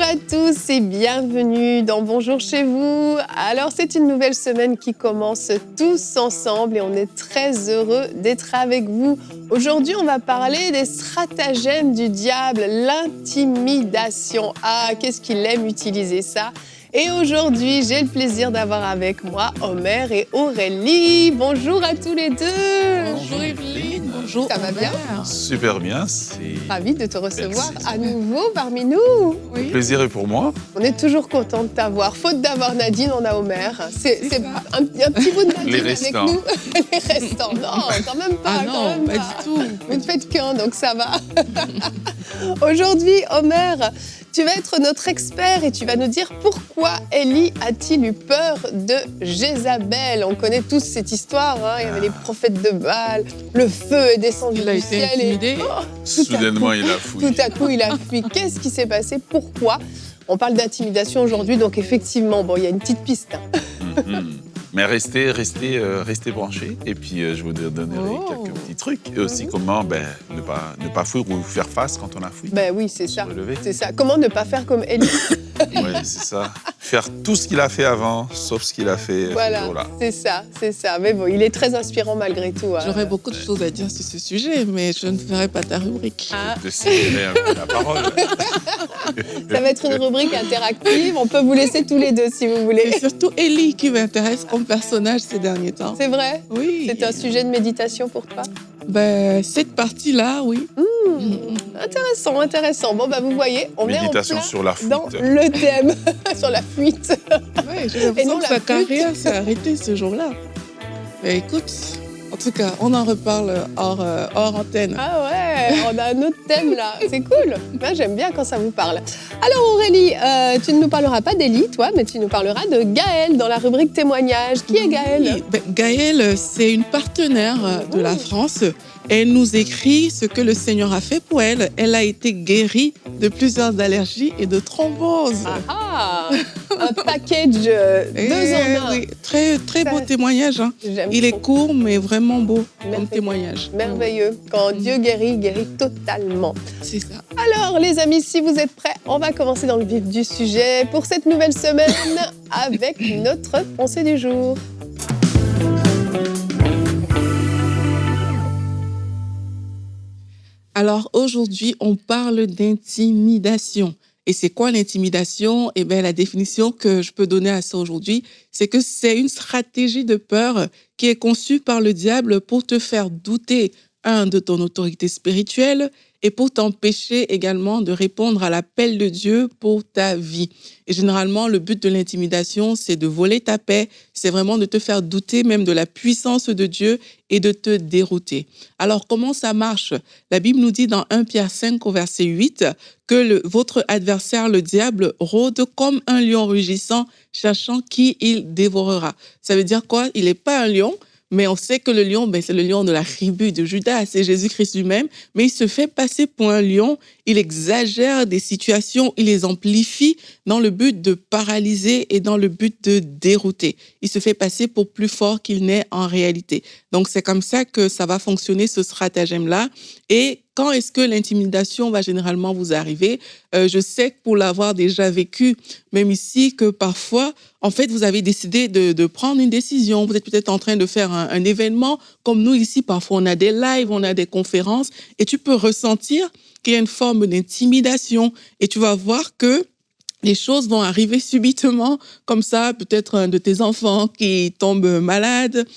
à tous et bienvenue dans Bonjour chez vous. Alors c'est une nouvelle semaine qui commence tous ensemble et on est très heureux d'être avec vous. Aujourd'hui on va parler des stratagèmes du diable, l'intimidation. Ah, qu'est-ce qu'il aime utiliser ça. Et aujourd'hui, j'ai le plaisir d'avoir avec moi Omer et Aurélie. Bonjour à tous les deux. Bonjour Evelyne. Bonjour. Ça va bien? Super bien. C'est... Ravi de te recevoir Merci. à nouveau parmi nous. Le plaisir est pour moi. On est toujours content de t'avoir. Faute d'avoir Nadine, on a Omer. C'est un petit bout de Nadine Les avec restants. nous. Les restants. Non, quand même pas. Ah quand non, même pas du tout. Vous ne faites qu'un, donc ça va. Aujourd'hui, Omer, tu vas être notre expert et tu vas nous dire pourquoi Élie a-t-il eu peur de Jézabel. On connaît tous cette histoire. Hein. Il y avait les prophètes de Baal. Le feu est descendu Il a du été ciel. intimidé. Soudainement, il a fouillé. Tout à coup, il a fui. Qu'est-ce qui s'est passé? Pourquoi? On parle d'intimidation aujourd'hui, donc effectivement, bon, il y a une petite piste. Hein. Mhm. Mais restez branchés. Et puis, je vous donnerai quelques petits trucs. Et aussi, comment ne pas fuir ou faire face quand on a fui. Ben oui, c'est ça. relever. C'est ça. Comment ne pas faire comme Élie? Oui, c'est ça. Faire tout ce qu'il a fait avant, sauf ce qu'il a fait ce Voilà, jour-là. c'est ça, c'est ça. Mais bon, il est très inspirant malgré tout. Hein. J'aurais beaucoup de choses à dire sur ce sujet, mais je ne ferai pas ta rubrique. Ah, Je te céderai un peu la parole. ça va être une rubrique interactive. On peut vous laisser tous les deux si vous voulez. C'est surtout Élie qui m'intéresse comme personnage ces derniers temps. C'est vrai? Oui. C'est un sujet de méditation pour toi? Ben, cette partie-là, oui. Intéressant, intéressant. Bon, bah vous voyez, on est en Méditation plein sur la fuite. dans le thème, sur la fuite. Ouais, j'ai l'impression non, que la sa flûte. carrière s'est arrêtée ce jour-là. Mais écoute, en tout cas, on en reparle hors antenne. Ah ouais, on a un autre thème là, c'est cool. Moi, j'aime bien quand ça vous parle. Alors Aurélie, tu ne nous parleras pas d'Élie, toi, mais tu nous parleras de Gaëlle dans la rubrique témoignage. Qui est Gaëlle? Oui, ben, Gaëlle, c'est une partenaire de la France. Elle nous écrit ce que le Seigneur a fait pour elle. Elle a été guérie de plusieurs allergies et de thrombose. Ah, un package deux en un. Oui, très, très beau Ça- témoignage. Hein. J'aime Il est trop. court, mais vraiment beau comme Merveilleux. témoignage. Merveilleux. Quand Dieu guérit, il guérit totalement. C'est ça. Alors les amis, si vous êtes prêts, on va commencer dans le vif du sujet pour cette nouvelle semaine avec notre pensée du jour. Alors aujourd'hui, on parle d'intimidation. Et c'est quoi l'intimidation? Eh bien, la définition que je peux donner à ça aujourd'hui, c'est que c'est une stratégie de peur qui est conçue par le diable pour te faire douter, de ton autorité spirituelle et pour t'empêcher également de répondre à l'appel de Dieu pour ta vie. Et généralement, le but de l'intimidation, c'est de voler ta paix, c'est vraiment de te faire douter même de la puissance de Dieu et de te dérouter. Alors, comment ça marche? La Bible nous dit dans 1 Pierre 5 au verset 8 que votre adversaire, le diable, rôde comme un lion rugissant, cherchant qui il dévorera. Ça veut dire quoi? Il n'est pas un lion, mais on sait que le lion, c'est le lion de la tribu de Judas, c'est Jésus-Christ lui-même, mais il se fait passer pour un lion, il exagère des situations, il les amplifie dans le but de paralyser et dans le but de dérouter. Il se fait passer pour plus fort qu'il n'est en réalité. Donc c'est comme ça que ça va fonctionner, ce stratagème-là. Et quand est-ce que l'intimidation va généralement vous arriver? Je sais que pour l'avoir déjà vécu, même ici, que parfois, en fait, vous avez décidé de prendre une décision. Vous êtes peut-être en train de faire un événement. Comme nous ici, parfois, on a des lives, on a des conférences. Et tu peux ressentir qu'il y a une forme d'intimidation. Et tu vas voir que les choses vont arriver subitement, comme ça, peut-être un de tes enfants qui tombe malade,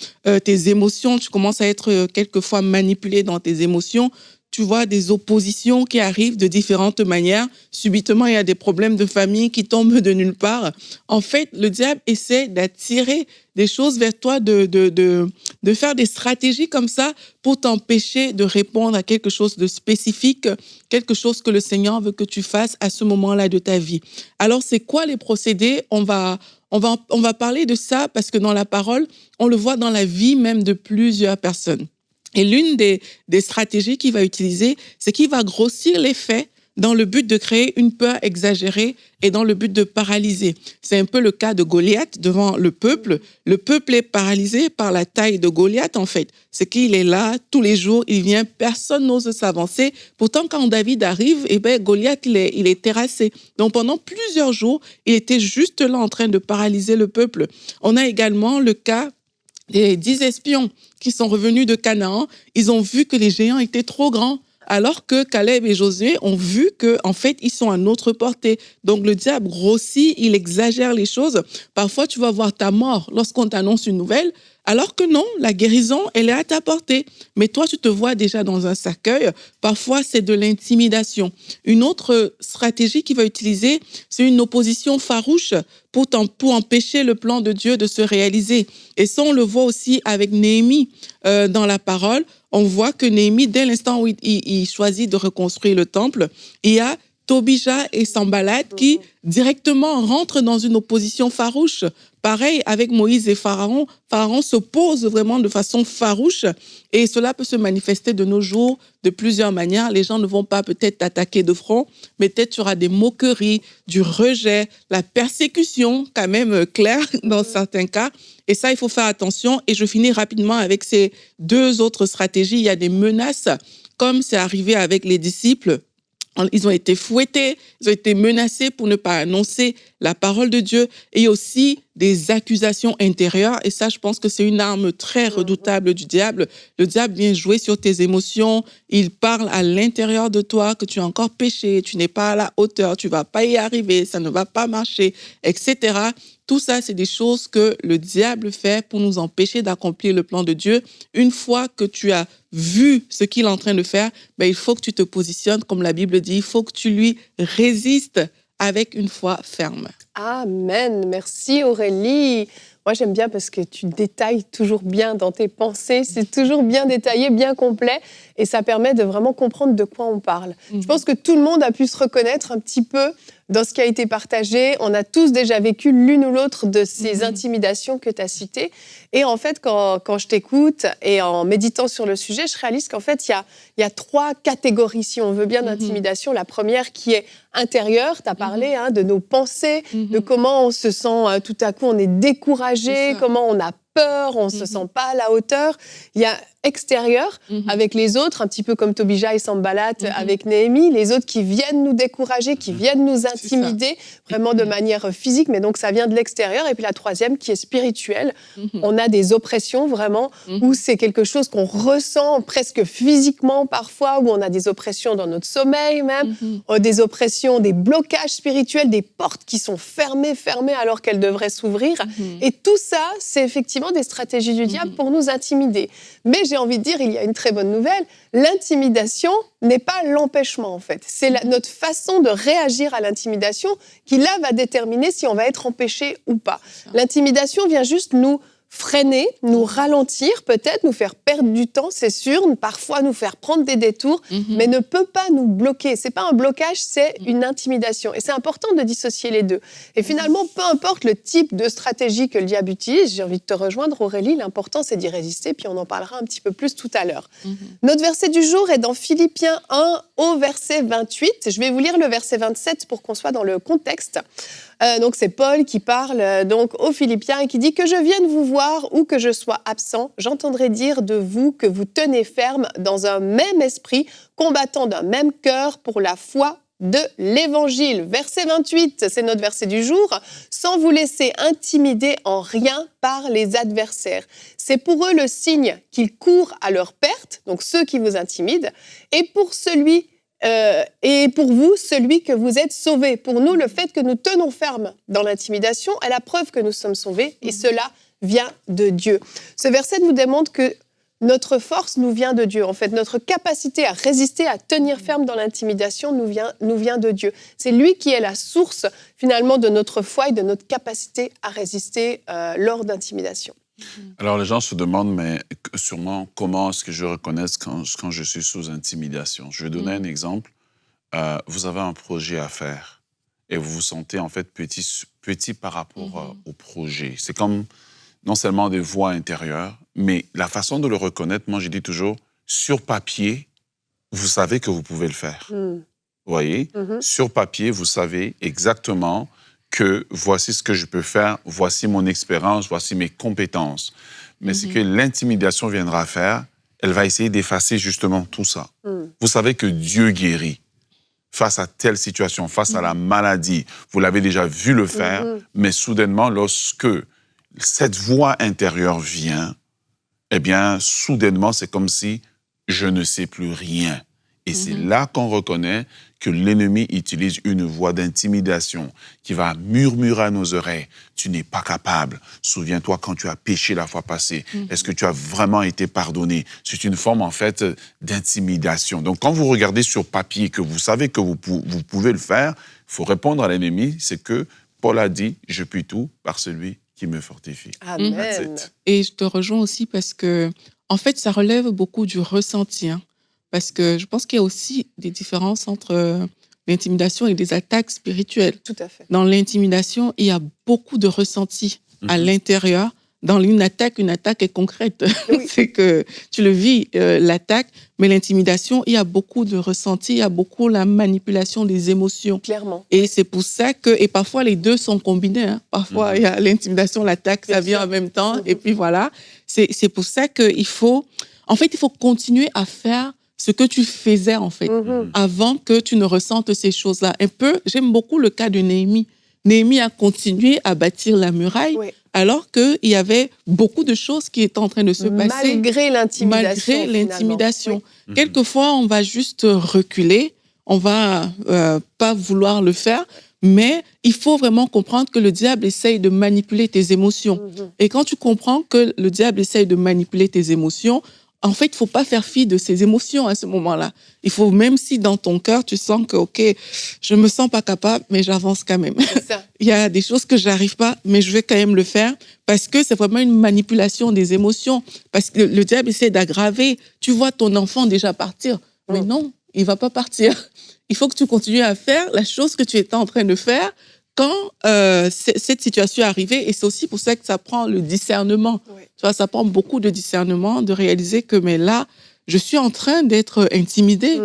tes émotions, tu commences à être quelquefois manipulé dans tes émotions. Tu vois des oppositions qui arrivent de différentes manières. Subitement, il y a des problèmes de famille qui tombent de nulle part. En fait, le diable essaie d'attirer des choses vers toi, de faire des stratégies comme ça pour t'empêcher de répondre à quelque chose de spécifique, quelque chose que le Seigneur veut que tu fasses à ce moment-là de ta vie. Alors, c'est quoi les procédés? On va parler de ça parce que dans la parole, on le voit dans la vie même de plusieurs personnes. Et l'une des stratégies qu'il va utiliser, c'est qu'il va grossir l'effet dans le but de créer une peur exagérée et dans le but de paralyser. C'est un peu le cas de Goliath devant le peuple. Le peuple est paralysé par la taille de Goliath, en fait. C'est qu'il est là tous les jours, il vient, personne n'ose s'avancer. Pourtant, quand David arrive, Goliath, il est terrassé. Donc, pendant plusieurs jours, il était juste là en train de paralyser le peuple. On a également le cas des 10 espions qui sont revenus de Canaan. Ils ont vu que les géants étaient trop grands, alors que Caleb et Josué ont vu que, en fait, ils sont à notre portée. Donc, le diable grossit, il exagère les choses. Parfois, tu vas voir ta mort lorsqu'on t'annonce une nouvelle, alors que non, la guérison, elle est à ta portée. Mais toi, tu te vois déjà dans un cercueil. Parfois, c'est de l'intimidation. Une autre stratégie qu'il va utiliser, c'est une opposition farouche pour empêcher le plan de Dieu de se réaliser. Et ça, on le voit aussi avec Néhémie dans la parole. On voit que Néhémie, dès l'instant où il choisit de reconstruire le temple, il y a Tobija et Sanballat qui directement rentrent dans une opposition farouche. Pareil avec Moïse et Pharaon. Pharaon s'oppose vraiment de façon farouche et cela peut se manifester de nos jours de plusieurs manières. Les gens ne vont pas peut-être t'attaquer de front, mais peut-être tu auras des moqueries, du rejet, la persécution quand même claire dans certains cas. Et ça, il faut faire attention. Et je finis rapidement avec ces 2 autres stratégies. Il y a des menaces, comme c'est arrivé avec les disciples. Ils ont été fouettés, ils ont été menacés pour ne pas annoncer la parole de Dieu. Et aussi des accusations intérieures. Et ça, je pense que c'est une arme très redoutable du diable. Le diable vient jouer sur tes émotions. Il parle à l'intérieur de toi que tu as encore péché, tu n'es pas à la hauteur, tu ne vas pas y arriver, ça ne va pas marcher, etc. Tout ça, c'est des choses que le diable fait pour nous empêcher d'accomplir le plan de Dieu. Une fois que tu as vu ce qu'il est en train de faire, il faut que tu te positionnes, comme la Bible dit, il faut que tu lui résistes avec une foi ferme. Amen. Merci Aurélie. Moi, j'aime bien parce que tu détailles toujours bien dans tes pensées. C'est toujours bien détaillé, bien complet. Et ça permet de vraiment comprendre de quoi on parle. Je pense que tout le monde a pu se reconnaître un petit peu dans ce qui a été partagé. On a tous déjà vécu l'une ou l'autre de ces intimidations que tu as citées. Et en fait, quand je t'écoute et en méditant sur le sujet, je réalise qu'en fait, il y a 3 catégories, si on veut bien, d'intimidation. La première qui est intérieure. Tu as parlé de nos pensées, de comment on se sent, tout à coup, on est découragé, comment on a peur, on ne se sent pas à la hauteur. Il y a extérieur avec les autres, un petit peu comme Tobija et Sanballat avec Néhémie, les autres qui viennent nous décourager, qui viennent nous intimider, vraiment de manière physique, mais donc ça vient de l'extérieur. Et puis la troisième qui est spirituelle, on a des oppressions vraiment, où c'est quelque chose qu'on ressent presque physiquement parfois, où on a des oppressions dans notre sommeil même, des oppressions, des blocages spirituels, des portes qui sont fermées alors qu'elles devraient s'ouvrir. Et tout ça, c'est effectivement des stratégies du diable pour nous intimider. Mais j'ai envie de dire, il y a une très bonne nouvelle, l'intimidation n'est pas l'empêchement en fait. C'est notre façon de réagir à l'intimidation qui là va déterminer si on va être empêché ou pas. L'intimidation vient juste nous freiner, nous ralentir peut-être, nous faire perdre du temps, c'est sûr, parfois nous faire prendre des détours, mais ne peut pas nous bloquer. C'est pas un blocage, c'est une intimidation. Et c'est important de dissocier les deux. Et finalement, peu importe le type de stratégie que le diable utilise, j'ai envie de te rejoindre Aurélie, l'important c'est d'y résister, puis on en parlera un petit peu plus tout à l'heure. Notre verset du jour est dans Philippiens 1 au verset 28. Je vais vous lire le verset 27 pour qu'on soit dans le contexte. Donc c'est Paul qui parle donc aux Philippiens et qui dit « Que je vienne vous voir ou que je sois absent, j'entendrai dire de vous que vous tenez ferme dans un même esprit, combattant d'un même cœur pour la foi de l'Évangile. » Verset 28, c'est notre verset du jour. « Sans vous laisser intimider en rien par les adversaires. C'est pour eux le signe qu'ils courent à leur perte, donc ceux qui vous intimident, et pour vous, celui que vous êtes sauvé. » Pour nous, le fait que nous tenons ferme dans l'intimidation est la preuve que nous sommes sauvés et cela vient de Dieu. Ce verset nous démontre que notre force nous vient de Dieu. En fait, notre capacité à résister, à tenir ferme dans l'intimidation nous vient de Dieu. C'est lui qui est la source finalement de notre foi et de notre capacité à résister lors d'intimidation. Alors, les gens se demandent, mais sûrement, comment est-ce que je reconnais quand je suis sous intimidation? Je vais donner un exemple. Vous avez un projet à faire et vous vous sentez en fait petit par rapport au projet. C'est comme non seulement des voix intérieures, mais la façon de le reconnaître, moi je dis toujours, sur papier, vous savez que vous pouvez le faire. Vous voyez, sur papier, vous savez exactement que voici ce que je peux faire, voici mon expérience, voici mes compétences. Mais ce que l'intimidation viendra faire, elle va essayer d'effacer justement tout ça. Vous savez que Dieu guérit face à telle situation, face à la maladie. Vous l'avez déjà vu le faire, mais soudainement, lorsque cette voix intérieure vient, eh bien, soudainement, c'est comme si je ne sais plus rien. Et c'est là qu'on reconnaît que l'ennemi utilise une voix d'intimidation qui va murmurer à nos oreilles. Tu n'es pas capable. Souviens-toi quand tu as péché la fois passée. Est-ce que tu as vraiment été pardonné? C'est une forme, en fait, d'intimidation. Donc, quand vous regardez sur papier, que vous savez que vous pouvez le faire, il faut répondre à l'ennemi. C'est que Paul a dit, je puis tout par celui qui me fortifie. Amen. Et je te rejoins aussi parce que, en fait, ça relève beaucoup du ressenti. Hein. Parce que je pense qu'il y a aussi des différences entre l'intimidation et des attaques spirituelles. Tout à fait. Dans l'intimidation, il y a beaucoup de ressenti à l'intérieur. Dans une attaque est concrète. Oui. C'est que tu le vis, l'attaque. Mais l'intimidation, il y a beaucoup de ressenti, il y a beaucoup la manipulation des émotions. Clairement. Et c'est pour ça que, et parfois les deux sont combinés. Hein. Parfois, il y a l'intimidation, l'attaque, ça vient en même temps. Et puis voilà. C'est pour ça qu'il faut, en fait, il faut continuer à faire ce que tu faisais, en fait, avant que tu ne ressentes ces choses-là. Un peu, j'aime beaucoup le cas de Néhémie. Néhémie a continué à bâtir la muraille, alors qu'il y avait beaucoup de choses qui étaient en train de se passer. Malgré l'intimidation. Oui. Quelquefois, on va juste reculer, on va pas vouloir le faire, mais il faut vraiment comprendre que le diable essaye de manipuler tes émotions. Et quand tu comprends que le diable essaye de manipuler tes émotions, en fait, il ne faut pas faire fi de ces émotions à ce moment-là. Il faut, même si dans ton cœur, tu sens que, OK, je ne me sens pas capable, mais j'avance quand même. Il y a des choses que je n'arrive pas, mais je vais quand même le faire parce que c'est vraiment une manipulation des émotions. Parce que le diable essaie d'aggraver. Tu vois ton enfant déjà partir. Mais non, il ne va pas partir. Il faut que tu continues à faire la chose que tu étais en train de faire quand cette situation est arrivée. Et c'est aussi pour ça que ça prend le discernement. Tu vois, ça prend beaucoup de discernement de réaliser que, mais là, je suis en train d'être intimidée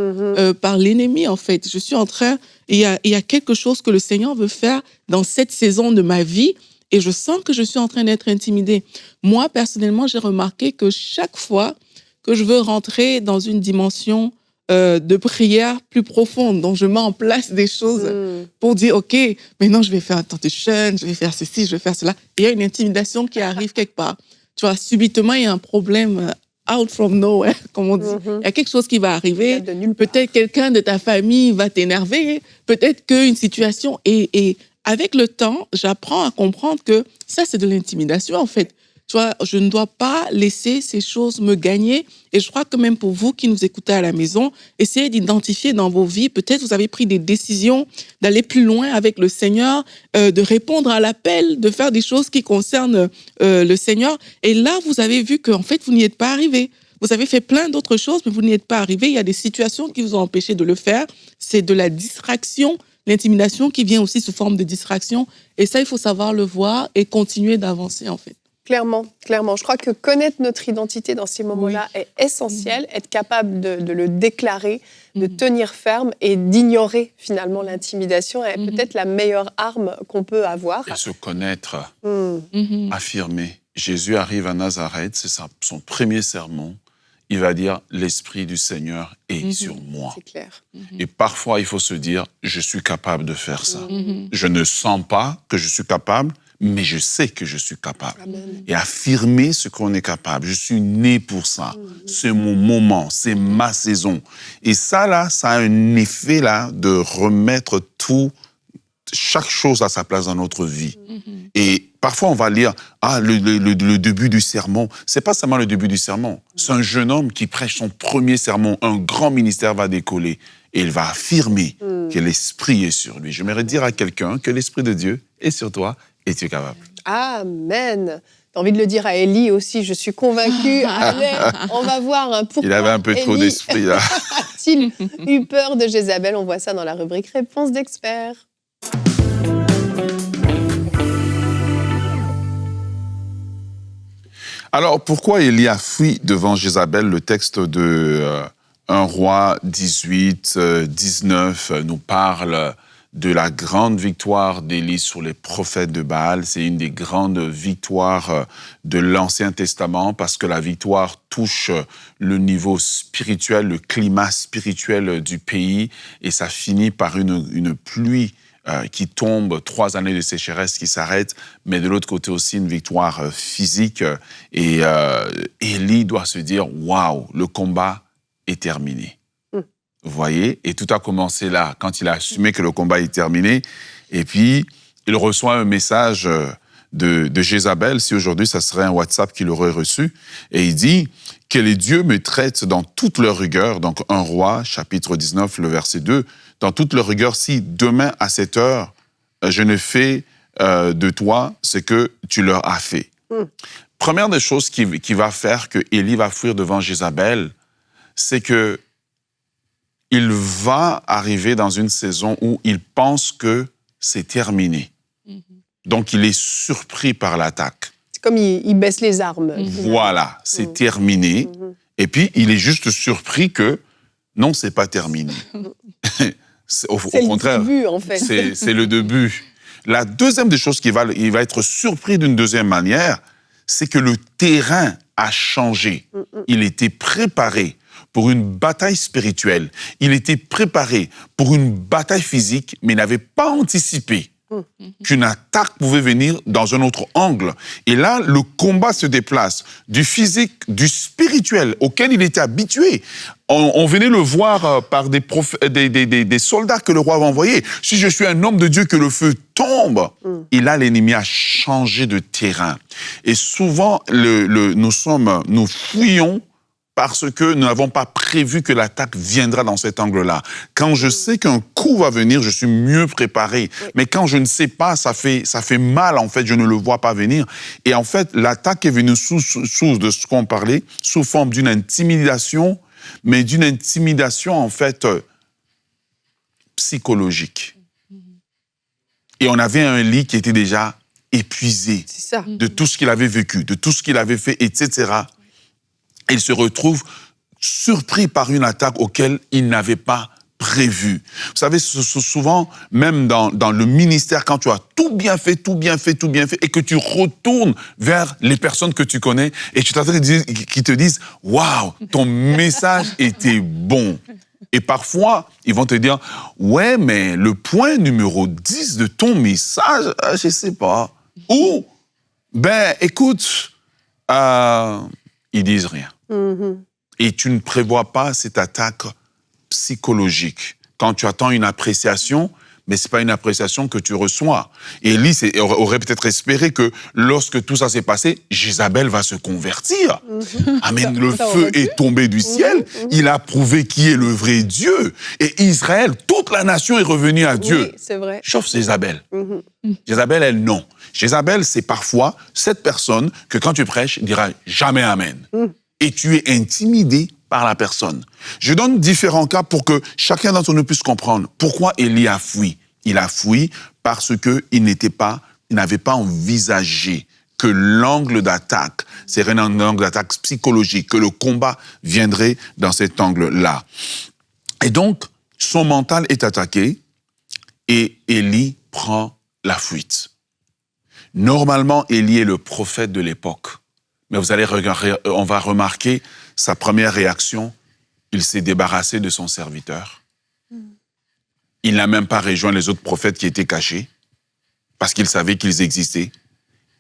par l'ennemi, en fait. Je suis en train... Il y a quelque chose que le Seigneur veut faire dans cette saison de ma vie et je sens que je suis en train d'être intimidée. Moi, personnellement, j'ai remarqué que chaque fois que je veux rentrer dans une dimension de prière plus profonde, donc je mets en place des choses pour dire, OK, maintenant je vais faire un temps de jeûne, je vais faire ceci, je vais faire cela. Il y a une intimidation qui arrive quelque part. Tu vois, subitement, il y a un problème out from nowhere, comme on dit. Il y a quelque chose qui va arriver. Peut-être quelqu'un de ta famille va t'énerver. Peut-être qu'une situation... Et avec le temps, j'apprends à comprendre que ça, c'est de l'intimidation, en fait. Tu vois, je ne dois pas laisser ces choses me gagner. Et je crois que même pour vous qui nous écoutez à la maison, essayez d'identifier dans vos vies, peut-être vous avez pris des décisions d'aller plus loin avec le Seigneur, de répondre à l'appel, de faire des choses qui concernent le Seigneur. Et là, vous avez vu qu'en fait, vous n'y êtes pas arrivé. Vous avez fait plein d'autres choses, mais vous n'y êtes pas arrivé. Il y a des situations qui vous ont empêché de le faire. C'est de la distraction, l'intimidation qui vient aussi sous forme de distraction. Et ça, il faut savoir le voir et continuer d'avancer, en fait. Clairement. Je crois que connaître notre identité dans ces moments-là est essentiel, être capable de le déclarer, de tenir ferme et d'ignorer finalement l'intimidation est peut-être la meilleure arme qu'on peut avoir. Et se connaître, affirmer. Jésus arrive à Nazareth, c'est son premier sermon. Il va dire, l'Esprit du Seigneur est sur moi. C'est clair. Et parfois, il faut se dire, je suis capable de faire ça. Je ne sens pas que je suis capable, mais je sais que je suis capable. Amen. Et affirmer ce qu'on est capable. Je suis né pour ça. C'est mon moment, c'est ma saison. Et ça, là, ça a un effet, là, de remettre chaque chose à sa place dans notre vie. Et parfois, on va lire, le début du sermon. C'est pas seulement le début du sermon. C'est un jeune homme qui prêche son premier sermon. Un grand ministère va décoller. Et il va affirmer que l'Esprit est sur lui. J'aimerais dire à quelqu'un que l'Esprit de Dieu est sur toi et tu es capable. Amen. T'as envie de le dire à Élie aussi, je suis convaincue. Allez, on va voir pourquoi il avait un peu trop d'esprit, là. A-t-il eu peur de Jézabel? On voit ça dans la rubrique Réponse d'experts. Alors, pourquoi Élie a fui devant Jézabel? Le texte de 1 Roi 18, 19 nous parle de la grande victoire d'Élie sur les prophètes de Baal. C'est une des grandes victoires de l'Ancien Testament parce que la victoire touche le niveau spirituel, le climat spirituel du pays et ça finit par une pluie qui tombe, 3 années de sécheresse qui s'arrêtent, mais de l'autre côté aussi une victoire physique. Et Élie doit se dire, waouh, le combat est terminé. Vous voyez? Et tout a commencé là, quand il a assumé que le combat est terminé. Et puis, il reçoit un message de Jézabel, si aujourd'hui ça serait un WhatsApp qu'il aurait reçu. Et il dit, que les dieux me traitent dans toute leur rigueur. Donc, 1 Roi, chapitre 19, le verset 2. Dans toute leur rigueur, si demain à cette heure, je ne fais de toi ce que tu leur as fait. Première des choses qui va faire que Élie va fuir devant Jézabel, c'est que il va arriver dans une saison où il pense que c'est terminé. Donc, il est surpris par l'attaque. C'est comme il baisse les armes. Voilà, c'est terminé. Et puis, il est juste surpris que non, c'est pas terminé. Au contraire, le début, en fait. C'est le début. La deuxième des choses il va être surpris d'une deuxième manière, c'est que le terrain a changé. Il était préparé pour une bataille spirituelle. Il était préparé pour une bataille physique, mais n'avait pas anticipé qu'une attaque pouvait venir dans un autre angle. Et là, le combat se déplace du physique, du spirituel auquel il était habitué. On venait le voir par des soldats que le roi va envoyer. Si je suis un homme de Dieu, que le feu tombe. Et là, l'ennemi a changé de terrain. Et souvent, nous fuyons parce que nous n'avons pas prévu que l'attaque viendra dans cet angle-là. Quand je sais qu'un coup va venir, je suis mieux préparé. Mais quand je ne sais pas, ça fait mal, en fait, je ne le vois pas venir. Et en fait, l'attaque est venue sous de ce qu'on parlait, sous forme d'une intimidation, mais d'une intimidation, en fait, psychologique. Et on avait un lit qui était déjà épuisé de tout ce qu'il avait vécu, de tout ce qu'il avait fait, etc. Il se retrouve surpris par une attaque auquel il n'avait pas prévu. Vous savez, souvent, même dans le ministère, quand tu as tout bien fait, et que tu retournes vers les personnes que tu connais, et tu t'attends qu'ils te disent « Waouh, ton message était bon ». Et parfois, ils vont te dire « Ouais, mais le point numéro 10 de ton message, je ne sais pas. » Ou « Ben, écoute, ils disent rien. » Et tu ne prévois pas cette attaque psychologique. Quand tu attends une appréciation, mais ce n'est pas une appréciation que tu reçois. Et Élie aurait peut-être espéré que lorsque tout ça s'est passé, Jézabel va se convertir. Amen, le feu est tombé du ciel, il a prouvé qui est le vrai Dieu. Et Israël, toute la nation est revenue à Dieu. Oui, c'est vrai. Sauf Jézabel. Jézabel, elle, non. Jézabel, c'est parfois cette personne que quand tu prêches, dira jamais Amen. Et tu es intimidé par la personne. Je donne différents cas pour que chacun d'entre nous puisse comprendre pourquoi Élie a fui. Il a fui parce qu'il n'avait pas envisagé que l'angle d'attaque serait un angle d'attaque psychologique, que le combat viendrait dans cet angle-là. Et donc, son mental est attaqué et Élie prend la fuite. Normalement, Élie est le prophète de l'époque. Mais vous allez regarder, on va remarquer sa première réaction. Il s'est débarrassé de son serviteur. Il n'a même pas rejoint les autres prophètes qui étaient cachés parce qu'il savait qu'ils existaient.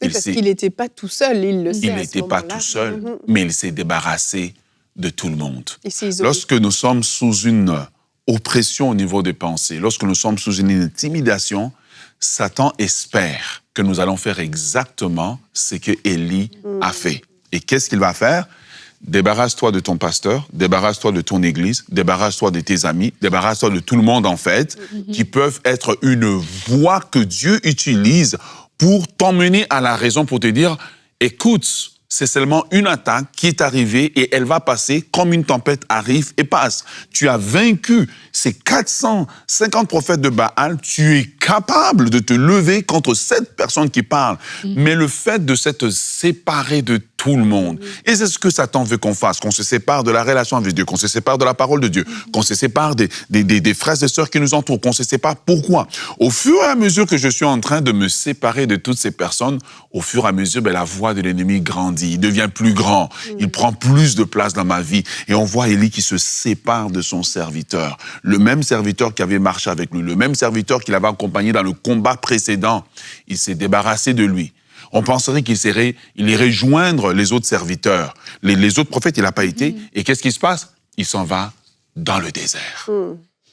Oui, parce qu'il n'était pas tout seul, il le sait. Il n'était pas tout seul, mais il s'est débarrassé de tout le monde. Et lorsque nous sommes sous une oppression au niveau des pensées, lorsque nous sommes sous une intimidation, Satan espère que nous allons faire exactement ce que Élie a fait. Et qu'est-ce qu'il va faire? Débarrasse-toi de ton pasteur, débarrasse-toi de ton église, débarrasse-toi de tes amis, débarrasse-toi de tout le monde, en fait, qui peuvent être une voie que Dieu utilise pour t'emmener à la raison, pour te dire, écoute, c'est seulement une attaque qui est arrivée et elle va passer comme une tempête arrive et passe. Tu as vaincu ces 450 prophètes de Baal, tu es capable de te lever contre cette personne qui parle. Mais le fait de s'être séparé de tout le monde. Et c'est ce que Satan veut qu'on fasse, qu'on se sépare de la relation avec Dieu, qu'on se sépare de la parole de Dieu, qu'on se sépare des frères et sœurs qui nous entourent, qu'on se sépare. Pourquoi? Au fur et à mesure que je suis en train de me séparer de toutes ces personnes, au fur et à mesure, la voix de l'ennemi grandit, il devient plus grand, il prend plus de place dans ma vie. Et on voit Élie qui se sépare de son serviteur, le même serviteur qui avait marché avec lui, le même serviteur qui l'avait accompagné dans le combat précédent. Il s'est débarrassé de lui. On penserait qu'il irait joindre les autres serviteurs. Les autres prophètes, il n'a pas été. Et qu'est-ce qui se passe? Il s'en va dans le désert.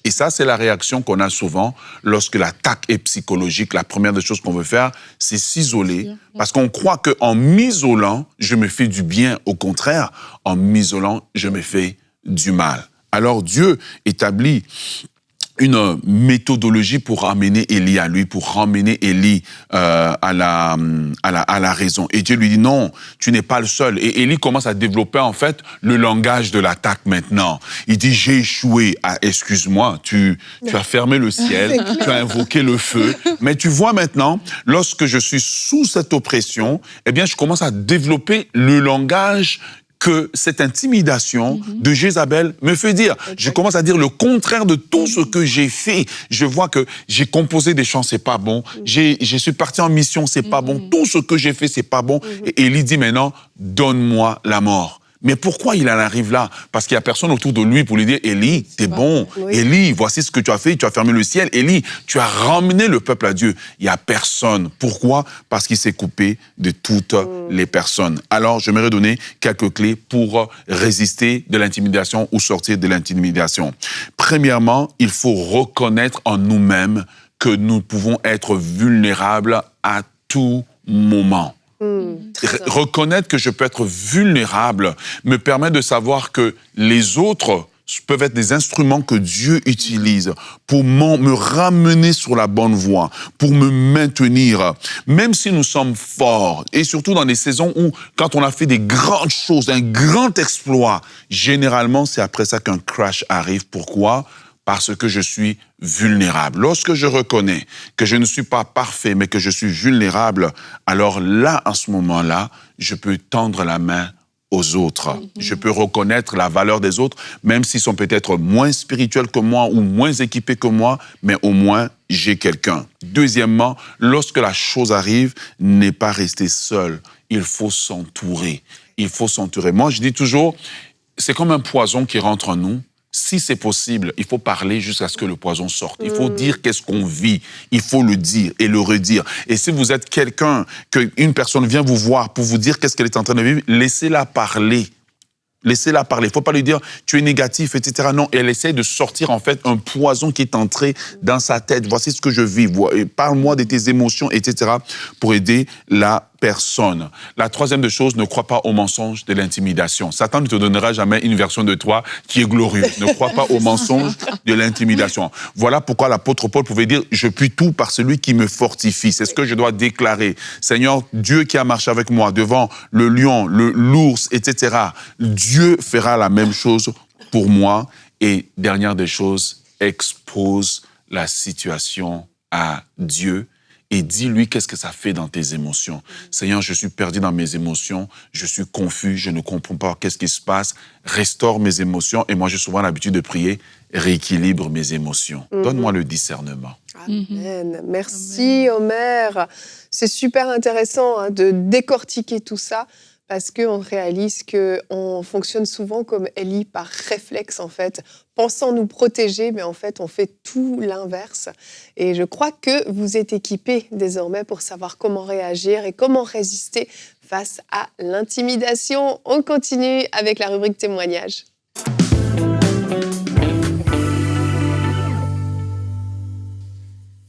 Et ça, c'est la réaction qu'on a souvent lorsque l'attaque est psychologique. La première des choses qu'on veut faire, c'est s'isoler. Parce qu'on croit qu'en m'isolant, je me fais du bien. Au contraire, en m'isolant, je me fais du mal. Alors Dieu établit une méthodologie pour ramener Élie à lui, pour ramener Élie à la raison. Et Dieu lui dit, non, tu n'es pas le seul. Et Élie commence à développer, en fait, le langage de l'attaque maintenant. Il dit, j'ai échoué. Ah, excuse-moi, tu as fermé le ciel, tu as invoqué le feu. Mais tu vois maintenant, lorsque je suis sous cette oppression, eh bien, je commence à développer le langage que cette intimidation de Jézabel me fait dire. Je commence à dire le contraire de tout ce que j'ai fait. Je vois que j'ai composé des chants, c'est pas bon. Je suis parti en mission, c'est pas bon. Tout ce que j'ai fait, c'est pas bon. Et Élie dit maintenant, donne-moi la mort. Mais pourquoi il en arrive là? Parce qu'il n'y a personne autour de lui pour lui dire, Élie, t'es bon. Oui. Élie, voici ce que tu as fait, tu as fermé le ciel. Élie, tu as ramené le peuple à Dieu. Il n'y a personne. Pourquoi? Parce qu'il s'est coupé de toutes les personnes. Alors, j'aimerais donner quelques clés pour résister de l'intimidation ou sortir de l'intimidation. Premièrement, il faut reconnaître en nous-mêmes que nous pouvons être vulnérables à tout moment. Reconnaître que je peux être vulnérable me permet de savoir que les autres peuvent être des instruments que Dieu utilise pour me ramener sur la bonne voie, pour me maintenir, même si nous sommes forts, et surtout dans des saisons où, quand on a fait des grandes choses, un grand exploit, généralement, c'est après ça qu'un crash arrive. Pourquoi? Parce que je suis vulnérable. Lorsque je reconnais que je ne suis pas parfait, mais que je suis vulnérable, alors là, à ce moment-là, je peux tendre la main aux autres. Je peux reconnaître la valeur des autres, même s'ils sont peut-être moins spirituels que moi ou moins équipés que moi, mais au moins, j'ai quelqu'un. Deuxièmement, lorsque la chose arrive, n'est pas rester seul. Il faut s'entourer. Il faut s'entourer. Moi, je dis toujours, c'est comme un poison qui rentre en nous. Si c'est possible, il faut parler jusqu'à ce que le poison sorte. Il faut dire qu'est-ce qu'on vit. Il faut le dire et le redire. Et si vous êtes quelqu'un, qu'une personne vient vous voir pour vous dire qu'est-ce qu'elle est en train de vivre, laissez-la parler. Laissez-la parler. Il ne faut pas lui dire « tu es négatif », etc. Non, elle essaie de sortir en fait un poison qui est entré dans sa tête. Voici ce que je vis. Parle-moi de tes émotions, etc. pour aider la personne. La troisième des choses, ne crois pas aux mensonges de l'intimidation. Satan ne te donnera jamais une version de toi qui est glorieuse. Ne crois pas aux mensonges de l'intimidation. Voilà pourquoi l'apôtre Paul pouvait dire « je puis tout par celui qui me fortifie ». C'est ce que je dois déclarer. Seigneur, Dieu qui a marché avec moi devant le lion, l'ours, etc. Dieu fera la même chose pour moi. Et dernière des choses, expose la situation à Dieu. Et dis-lui qu'est-ce que ça fait dans tes émotions. Seigneur, je suis perdu dans mes émotions, je suis confus, je ne comprends pas qu'est-ce qui se passe. Restaure mes émotions. Et moi, j'ai souvent l'habitude de prier, rééquilibre mes émotions. Donne-moi le discernement. Amen. Merci, Omer. C'est super intéressant de décortiquer tout ça. Parce qu'on réalise qu'on fonctionne souvent comme Élie par réflexe, en fait, pensant nous protéger, mais en fait, on fait tout l'inverse. Et je crois que vous êtes équipés désormais pour savoir comment réagir et comment résister face à l'intimidation. On continue avec la rubrique témoignage.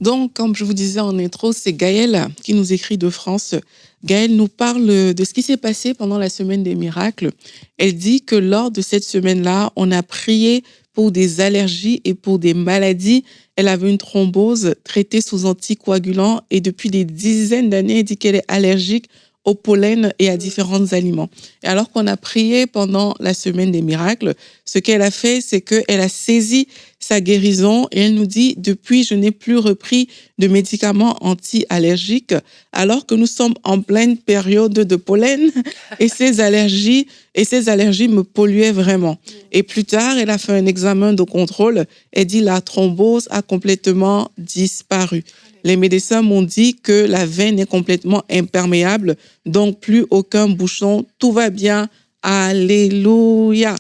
Donc, comme je vous disais en intro, c'est Gaëlle qui nous écrit de France. Gaëlle nous parle de ce qui s'est passé pendant la semaine des miracles. Elle dit que lors de cette semaine-là, on a prié pour des allergies et pour des maladies. Elle avait une thrombose traitée sous anticoagulants et depuis des dizaines d'années, elle dit qu'elle est allergique au pollen et à différents aliments. Et alors qu'on a prié pendant la semaine des miracles, ce qu'elle a fait, c'est qu'elle a saisi sa guérison et elle nous dit « Depuis, je n'ai plus repris de médicaments anti-allergiques alors que nous sommes en pleine période de pollen et ces allergies me polluaient vraiment. » Et plus tard, elle a fait un examen de contrôle. Elle dit « La thrombose a complètement disparu. » Les médecins m'ont dit que la veine est complètement imperméable, donc plus aucun bouchon, tout va bien. Alléluia.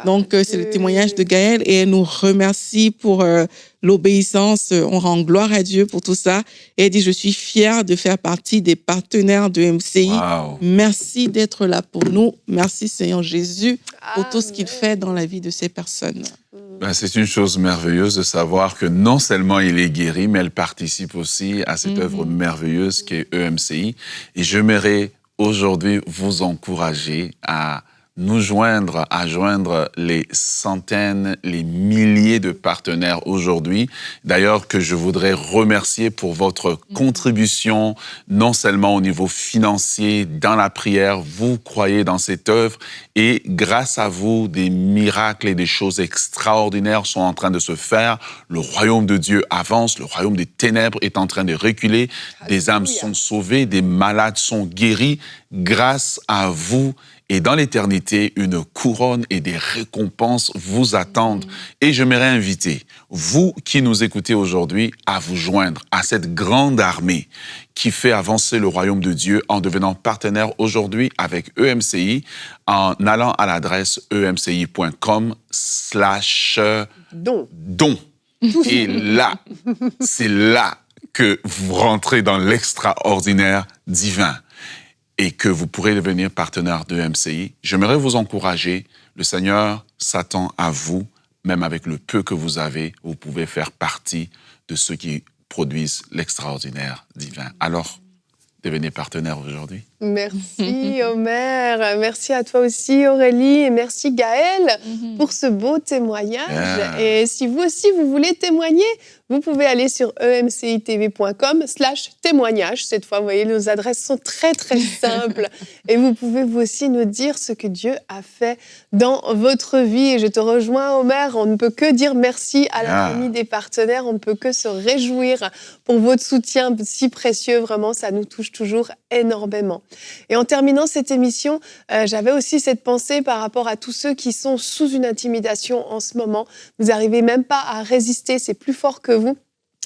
Donc, c'est le témoignage de Gaëlle et elle nous remercie pour l'obéissance. On rend gloire à Dieu pour tout ça. Et elle dit, je suis fière de faire partie des partenaires de MCI. Wow. Merci d'être là pour nous. Merci Seigneur Jésus pour tout ce qu'il fait dans la vie de ces personnes. C'est une chose merveilleuse de savoir que non seulement il est guéri, mais elle participe aussi à cette œuvre merveilleuse qui est EMCI. Et j'aimerais aujourd'hui vous encourager à nous joindre, à joindre les centaines, les milliers de partenaires aujourd'hui. D'ailleurs, que je voudrais remercier pour votre contribution, non seulement au niveau financier, dans la prière, vous croyez dans cette œuvre et grâce à vous, des miracles et des choses extraordinaires sont en train de se faire. Le royaume de Dieu avance, le royaume des ténèbres est en train de reculer, des âmes sont sauvées, des malades sont guéris grâce à vous. Et dans l'éternité, une couronne et des récompenses vous attendent. Et j'aimerais inviter, vous qui nous écoutez aujourd'hui, à vous joindre à cette grande armée qui fait avancer le royaume de Dieu en devenant partenaire aujourd'hui avec EMCI, en allant à l'adresse emci.com/don. Et là, c'est là que vous rentrez dans l'extraordinaire divin et que vous pourrez devenir partenaire de MCI. J'aimerais vous encourager. Le Seigneur s'attend à vous, même avec le peu que vous avez, vous pouvez faire partie de ceux qui produisent l'extraordinaire divin. Alors, devenez partenaire aujourd'hui. Merci Omer, merci à toi aussi Aurélie et merci Gaëlle pour ce beau témoignage. Et si vous aussi vous voulez témoigner, vous pouvez aller sur emcitv.com/témoignage. Cette fois, vous voyez, nos adresses sont très très simples et vous pouvez vous aussi nous dire ce que Dieu a fait dans votre vie. Et je te rejoins Omer, on ne peut que dire merci à la famille des partenaires, on ne peut que se réjouir pour votre soutien si précieux, vraiment ça nous touche toujours énormément. Et en terminant cette émission, j'avais aussi cette pensée par rapport à tous ceux qui sont sous une intimidation en ce moment. Vous n'arrivez même pas à résister, c'est plus fort que vous.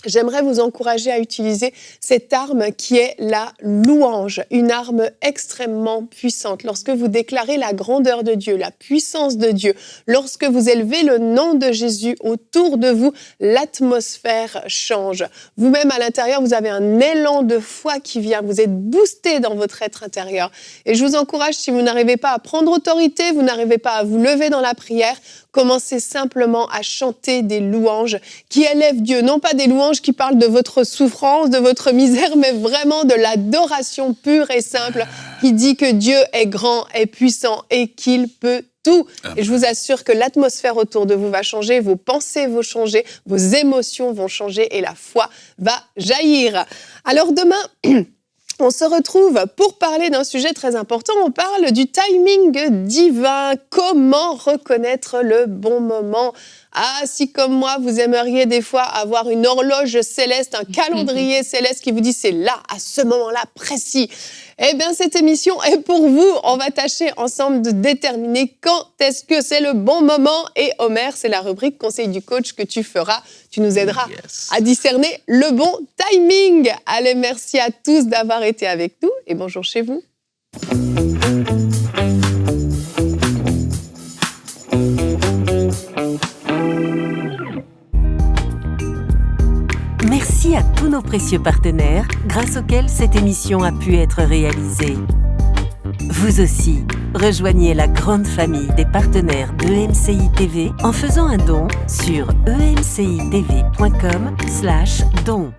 J'aimerais vous encourager à utiliser cette arme qui est la louange, une arme extrêmement puissante. Lorsque vous déclarez la grandeur de Dieu, la puissance de Dieu, lorsque vous élevez le nom de Jésus autour de vous, l'atmosphère change. Vous-même à l'intérieur, vous avez un élan de foi qui vient, vous êtes boosté dans votre être intérieur. Et je vous encourage, si vous n'arrivez pas à prendre autorité, vous n'arrivez pas à vous lever dans la prière, commencez simplement à chanter des louanges qui élèvent Dieu. Non pas des louanges qui parlent de votre souffrance, de votre misère, mais vraiment de l'adoration pure et simple qui dit que Dieu est grand, est puissant et qu'il peut tout. Et je vous assure que l'atmosphère autour de vous va changer, vos pensées vont changer, vos émotions vont changer et la foi va jaillir. Alors demain... on se retrouve pour parler d'un sujet très important. On parle du timing divin. Comment reconnaître le bon moment? Ah, si comme moi, vous aimeriez des fois avoir une horloge céleste, un calendrier céleste qui vous dit c'est là, à ce moment-là précis. Eh bien, cette émission est pour vous. On va tâcher ensemble de déterminer quand est-ce que c'est le bon moment. Et Omer, c'est la rubrique Conseil du coach que tu feras. Tu nous aideras à discerner le bon timing. Allez, merci à tous d'avoir été avec nous et bonjour chez vous. Merci à tous nos précieux partenaires, grâce auxquels cette émission a pu être réalisée. Vous aussi, rejoignez la grande famille des partenaires d'EMCI TV en faisant un don sur emcitv.com/don.